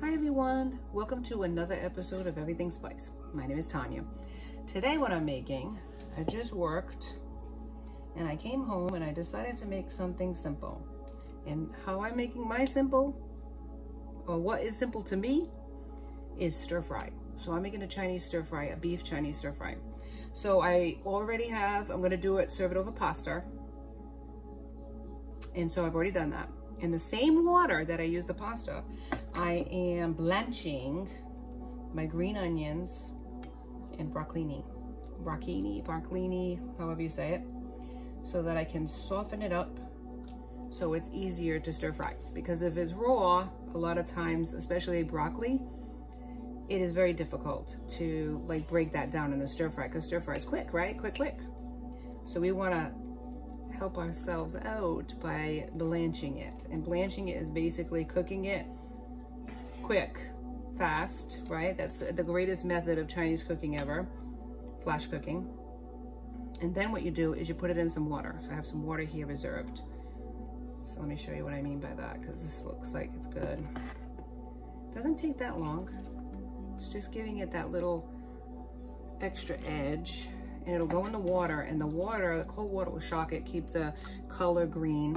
Hi everyone, welcome to another episode of Everything Spice. My name is Tanya. Today what I'm making, I just worked and I came home and I decided to make something simple. And how I'm making my simple, or what is simple to me, is stir fry. So I'm making a Chinese stir fry, a beef Chinese stir fry. So I already have, I'm gonna do it, serve it over pasta. And so I've already done that. In the same water that I use the pasta, I am blanching my green onions and broccolini, however you say it, so that I can soften it up so it's easier to stir fry. Because if it's raw, a lot of times, especially broccoli, it is very difficult to like break that down in the stir fry, because stir fry is quick, right? Quick. So we want to help ourselves out by blanching it. And blanching it is basically cooking it quick, fast, right? That's the greatest method of Chinese cooking ever, flash cooking. And then what you do is you put it in some water. So I have some water here reserved. So let me show you what I mean by that, because this looks like it's good. Doesn't take that long. It's just giving it that little extra edge. And it'll go in the water, and the cold water will shock it, keep the color green.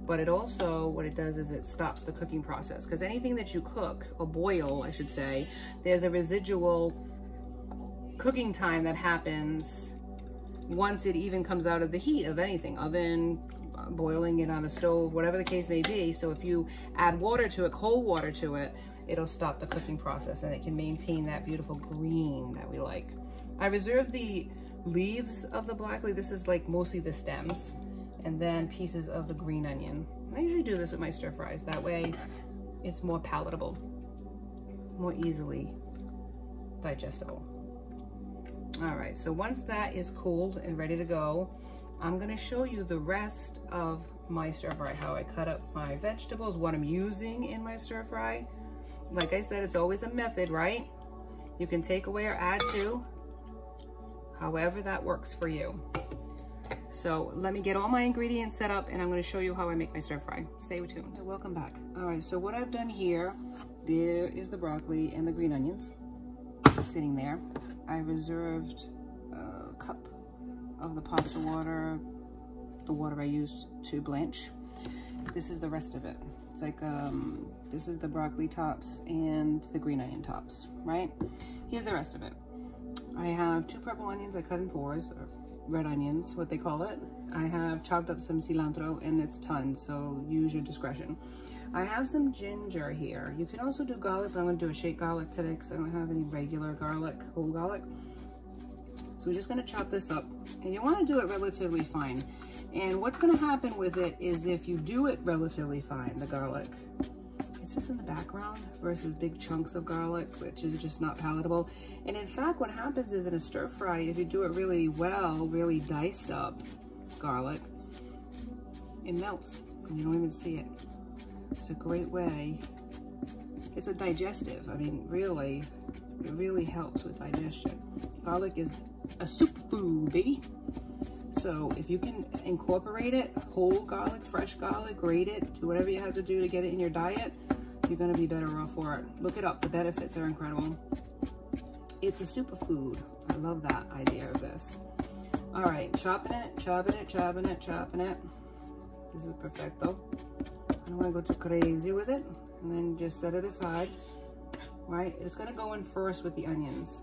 But it also, what it does is it stops the cooking process. Because anything that you cook, or boil, I should say, there's a residual cooking time that happens once it even comes out of the heat of anything, oven, boiling it on a stove, whatever the case may be. So if you add water to it, cold water to it, it'll stop the cooking process, and it can maintain that beautiful green that we like. I reserved the leaves of the broccoli. This is like mostly the stems, and then pieces of the green onion. I usually do this with my stir fries. That way it's more palatable, more easily digestible. All right, so once that is cooled and ready to go, I'm gonna show you the rest of my stir fry, how I cut up my vegetables, what I'm using in my stir fry. Like I said, it's always a method, right? You can take away or add to, however that works for you. So let me get all my ingredients set up, and I'm going to show you how I make my stir fry. Stay tuned. Welcome back. All right, so what I've done here, there is the broccoli and the green onions sitting there. I reserved a cup of the pasta water, the water I used to blanch. This is the rest of it. It's like, this is the broccoli tops and the green onion tops, right? Here's the rest of it. I have 2 purple onions I cut in 4s, or red onions, what they call it. I have chopped up some cilantro, and it's tons, so use your discretion. I have some ginger here. You can also do garlic, but I'm gonna do a shake garlic today because I don't have any regular garlic, whole garlic. So we're just gonna chop this up, and you wanna do it relatively fine. And what's gonna happen with it is if you do it relatively fine, the garlic, it's just in the background versus big chunks of garlic, which is just not palatable. And in fact, what happens is in a stir fry, if you do it really well, really diced up garlic, it melts and you don't even see it. It's a great way. It's a digestive. I mean, really, it really helps with digestion. Garlic is a superfood, baby. So if you can incorporate it, whole garlic, fresh garlic, grate it, do whatever you have to do to get it in your diet, you're gonna be better off for it. Look it up, the benefits are incredible. It's a superfood. I love that idea of this. All right, chopping it. This is perfecto. I don't wanna go too crazy with it. And then just set it aside, right? It's gonna go in first with the onions.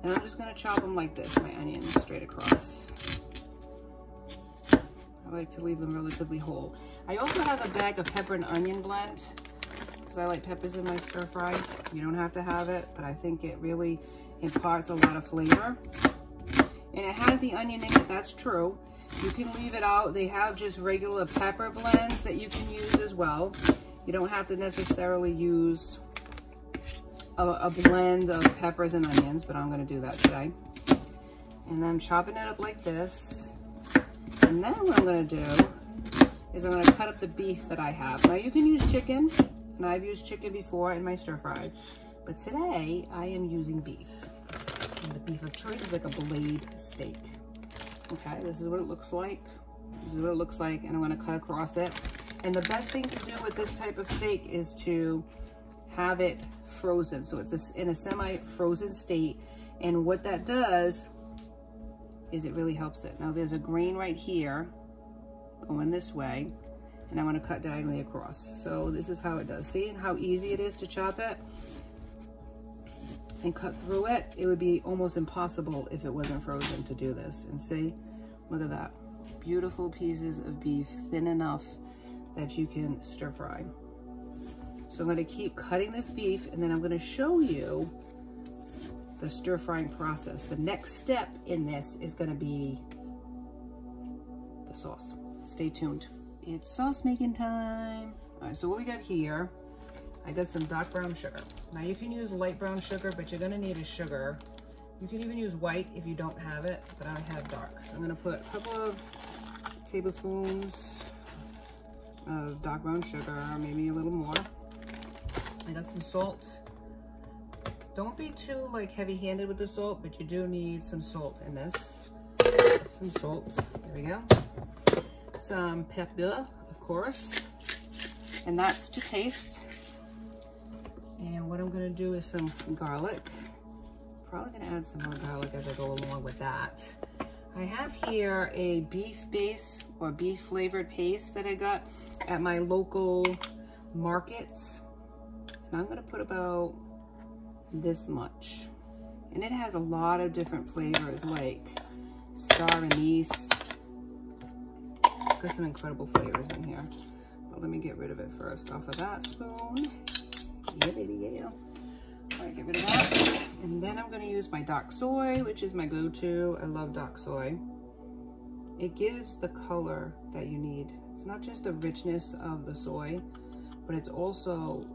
And I'm just gonna chop them like this, my onions straight across. I like to leave them relatively whole. I also have a bag of pepper and onion blend because I like peppers in my stir fry. You don't have to have it, but I think it really imparts a lot of flavor. And it has the onion in it, that's true. You can leave it out. They have just regular pepper blends that you can use as well. You don't have to necessarily use a blend of peppers and onions, but I'm gonna do that today. And then I'm chopping it up like this. And then what I'm gonna do is I'm gonna cut up the beef that I have. Now you can use chicken, and I've used chicken before in my stir fries, but today I am using beef. And the beef of choice is like a blade steak. Okay, this is what it looks like. This is what it looks like, and I'm gonna cut across it. And the best thing to do with this type of steak is to have it frozen. So it's in a semi-frozen state. And what that does is it really helps it. Now there's a grain right here going this way, and I'm gonna cut diagonally across. So this is how it does. See how easy it is to chop it and cut through it? It would be almost impossible if it wasn't frozen to do this. And see, look at that. Beautiful pieces of beef, thin enough that you can stir fry. So I'm gonna keep cutting this beef, and then I'm gonna show you the stir frying process. The next step in this is gonna be the sauce. Stay tuned. It's sauce making time. All right, so what we got here, I got some dark brown sugar. Now you can use light brown sugar, but you're gonna need a sugar. You can even use white if you don't have it, but I have dark. So I'm gonna put a couple of tablespoons of dark brown sugar, maybe a little more. I got some salt. Don't be too like heavy-handed with the salt, but you do need some salt in this. Some salt, there we go. Some pepper, of course, and that's to taste. And what I'm gonna do is some garlic. Probably gonna add some more garlic as I go along with that. I have here a beef base or beef flavored paste that I got at my local markets. And I'm gonna put about this much. And it has a lot of different flavors like star anise. Got some incredible flavors in here. But let me get rid of it first off of that spoon. Yeah, baby, yeah. All right, get rid of that. And then I'm gonna use my dark soy, which is my go-to. I love dark soy. It gives the color that you need. It's not just the richness of the soy, but it's also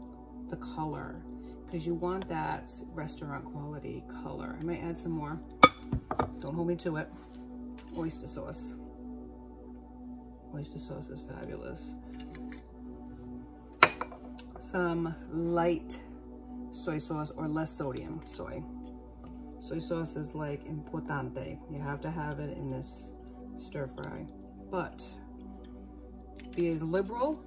the color, because you want that restaurant quality color. I might add some more. Don't hold me to it. Oyster sauce. Oyster sauce is fabulous. Some light soy sauce or less sodium soy. Soy sauce is like importante. You have to have it in this stir fry. But be as liberal,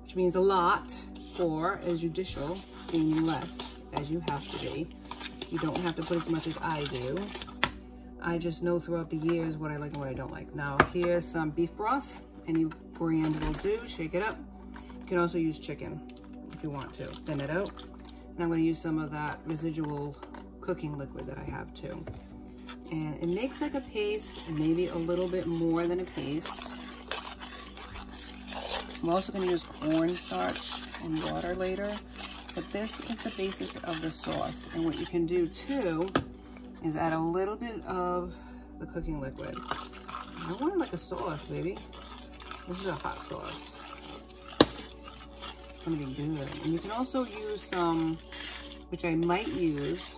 which means a lot, or as judicial, meaning less, as you have to be. You don't have to put as much as I do. I just know throughout the years what I like and what I don't like. Now here's some beef broth. Any brand will do. Shake it up. You can also use chicken if you want to. Thin it out. And I'm going to use some of that residual cooking liquid that I have too. And it makes like a paste, maybe a little bit more than a paste. I'm also going to use cornstarch and water later. But this is the basis of the sauce. And what you can do too is add a little bit of the cooking liquid. I don't want it like a sauce, baby. This is a hot sauce. It's gonna be good. And you can also use some, which I might use,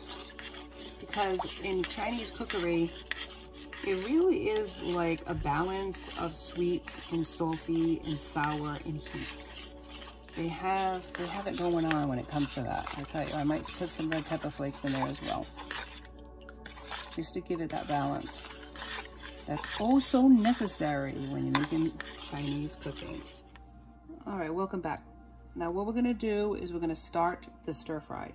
because in Chinese cookery, it really is like a balance of sweet and salty and sour and heat. They have it going on when it comes to that. I tell you, I might put some red pepper flakes in there as well, just to give it that balance. That's oh so necessary when you're making Chinese cooking. All right, welcome back. Now what we're gonna do is we're gonna start the stir fry.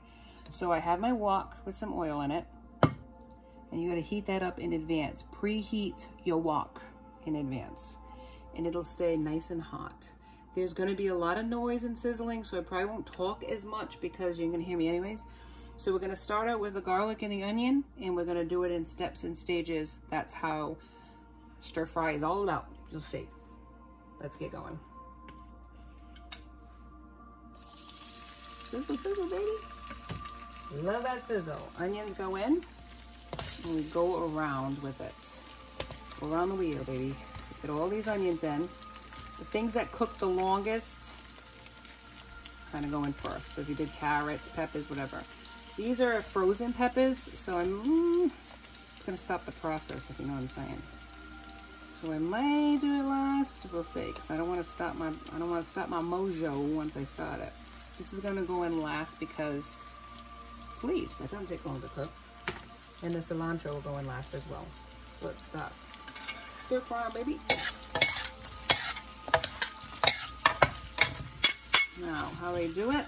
So I have my wok with some oil in it, and you gotta heat that up in advance. Preheat your wok in advance, and it'll stay nice and hot. There's gonna be a lot of noise and sizzling, so I probably won't talk as much because you're gonna hear me anyways. So we're gonna start out with the garlic and the onion, and we're gonna do it in steps and stages. That's how stir fry is all about. You'll see. Let's get going. Sizzle, sizzle, baby. Love that sizzle. Onions go in, and we go around with it. Go around the wheel, baby. So get all these onions in. The things that cook the longest kind of go in first. So if you did carrots, peppers, whatever. These are frozen peppers, so I'm gonna stop the process, if you know what I'm saying. So I might do it last. We'll see, because I don't want to stop my mojo once I start it. This is gonna go in last because it's leaves. That doesn't take long to cook. And the cilantro will go in last as well. So let's start. Stir fry, baby. Now, how they do it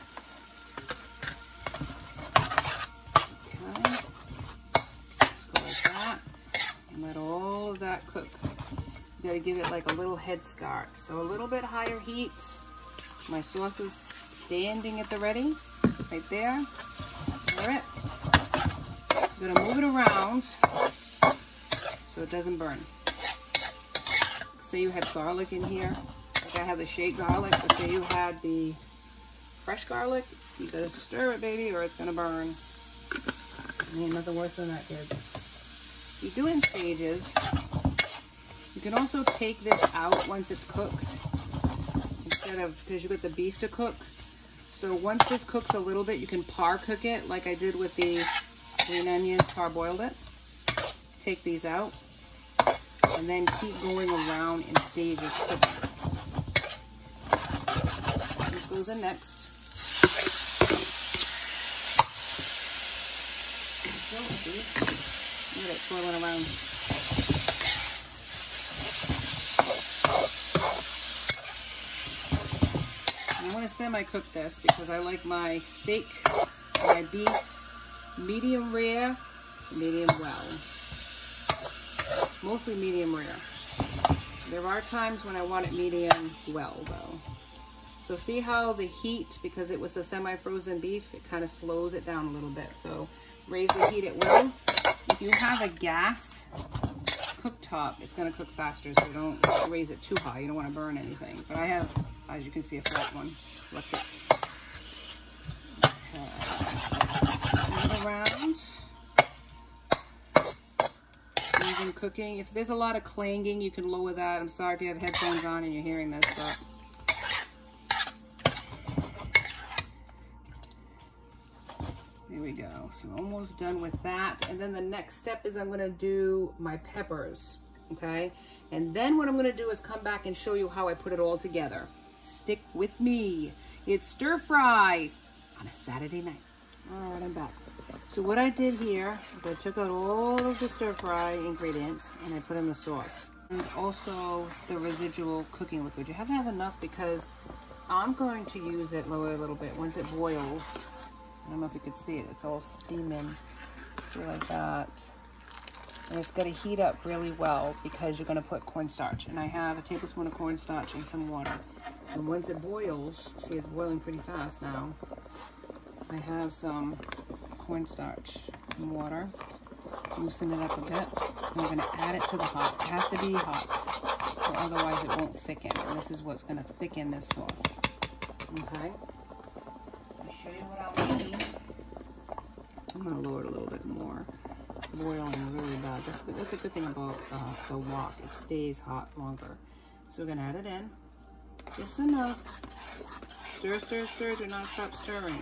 that cook. You gotta give it like a little head start. So a little bit higher heat. My sauce is standing at the ready, right there. All right. I'm gonna move it around so it doesn't burn. Say you had garlic in here, like I have the shake garlic, but say you had the fresh garlic, you gotta stir it, baby, or it's gonna burn. Ain't nothing worse than that, kids. You do it in stages. You can also take this out once it's cooked, instead of, because you got the beef to cook. So once this cooks a little bit, you can par cook it, like I did with the green onions, parboiled it. Take these out, and then keep going around in stages cooking. This goes in next. Look at it swirling around. And I want to semi-cook this because I like my steak, my beef, medium rare, medium well. Mostly medium rare. There are times when I want it medium well though. So see how the heat, because it was a semi-frozen beef, it kind of slows it down a little bit. So raise the heat at will. If you have a gas cooktop, it's going to cook faster, so don't raise it too high. You don't want to burn anything. But I have, as you can see, a flat one. Electric. Okay. Move it around. Even cooking. If there's a lot of clanging, you can lower that. I'm sorry if you have headphones on and you're hearing this, but there we go. So almost done with that. And then the next step is I'm going to do my peppers. Okay. And then what I'm going to do is come back and show you how I put it all together. Stick with me. It's stir fry on a Saturday night. All right, I'm back. So what I did here is I took out all of the stir fry ingredients and I put in the sauce. And also the residual cooking liquid. You have to have enough because I'm going to use it lower a little bit. Once it boils, I don't know if you could see it, it's all steaming. See, like that. And it's going to heat up really well because you're going to put cornstarch. And I have a tablespoon of cornstarch and some water. And once it boils, see it's boiling pretty fast now. I have some cornstarch and water. Loosen it up a bit. I'm going to add it to the hot. It has to be hot, or otherwise it won't thicken. And this is what's going to thicken this sauce. Okay. I'll show you what I'll need. I'm going to lower it a little bit more. It's boiling really bad. That's a good thing about the wok. It stays hot longer. So we're going to add it in. Just enough. Stir, stir, stir. Do not stop stirring.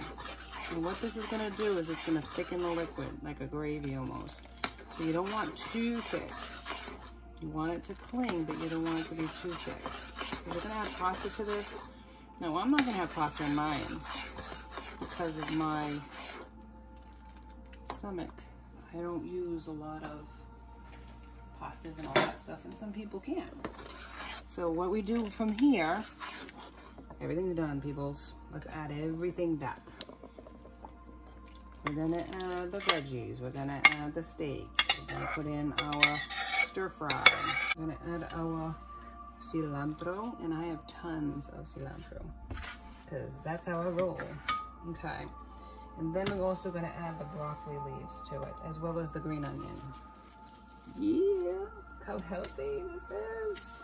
And what this is going to do is it's going to thicken the liquid, like a gravy almost. So you don't want too thick. You want it to cling, but you don't want it to be too thick. So we're going to add pasta to this. No, I'm not going to have pasta in mine because of my stomach. I don't use a lot of pastas and all that stuff, and some people can. So what we do from here, everything's done, peoples. Let's add everything back. We're gonna add the veggies. We're gonna add the steak. We're gonna put in our stir fry. We're gonna add our cilantro, and I have tons of cilantro because that's how I roll. Okay, and then we're also gonna add the broccoli leaves to it, as well as the green onion. Yeah, look how healthy this is,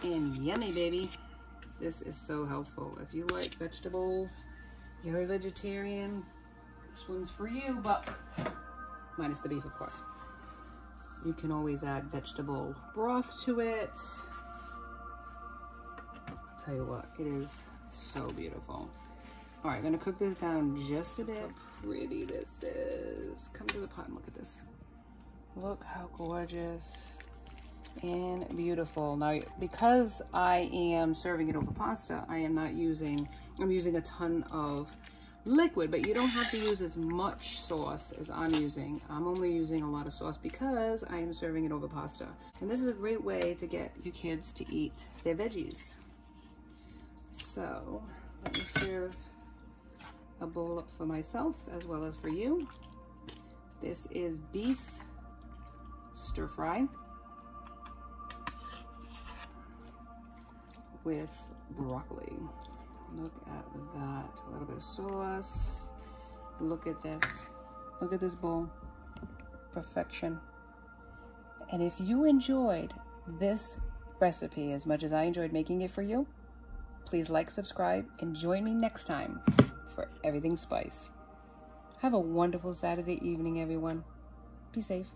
and yummy, baby. This is so helpful. If you like vegetables, you're a vegetarian, this one's for you, but minus the beef, of course. You can always add vegetable broth to it. I'll tell you what, it is so beautiful. All right, gonna cook this down just a bit. How pretty this is. Come to the pot and look at this. Look how gorgeous and beautiful. Now, because I am serving it over pasta, I'm using a ton of liquid, but you don't have to use as much sauce as I'm using. I'm only using a lot of sauce because I am serving it over pasta. And this is a great way to get your kids to eat their veggies. So let me serve a bowl up for myself as well as for you. This is beef stir fry. with broccoli. Look at that. A little bit of sauce. Look at this. Look at this bowl. Perfection. And if you enjoyed this recipe as much as I enjoyed making it for you, please like, subscribe, and join me next time for Everything Spice. Have a wonderful Saturday evening, everyone. Be safe.